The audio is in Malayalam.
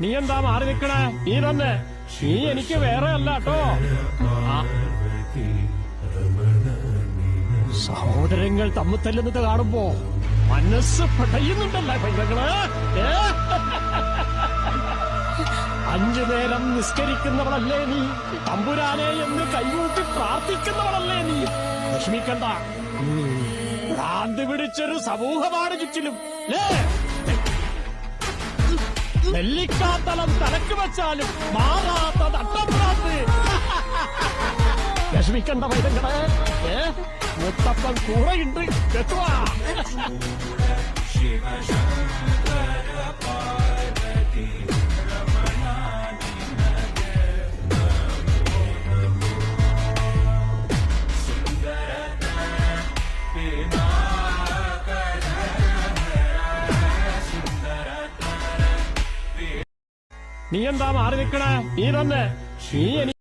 നീ എന്താ മാറി നിക്കണേ? നീ തന്നെ, നീ എനിക്ക് വേറെ അല്ല കേട്ടോ. സഹോദരങ്ങൾ തമ്മിൽ തല്ലുന്നത് കാണുമ്പോ മനസ്സ് പടയുന്നുണ്ടല്ലേ പൈതങ്ങള്? 5 നേരം നിസ്കരിക്കുന്നവളല്ലേ നീ? തമ്പുരാനെ എന്ന് കൈകൂട്ടി പ്രാർത്ഥിക്കുന്നവളല്ലേ നീ? വിഷമിക്കണ്ട, ഭ്രാന്തി പിടിച്ചൊരു സമൂഹമാണ് ചുറ്റിലും. നെല്ലിക്കാത്തലം തലക്ക് വെച്ചാലും മാറാത്ത നട്ടഭ്രാന്ത്. വിഷമിക്കണ്ട പൈതങ്ങളെ, മുത്തപ്പൻ കൂറയുണ്ട് കേട്ടുവാ. നീ എന്താ മാറി നിക്കണേ? നീ തന്നെ, നീ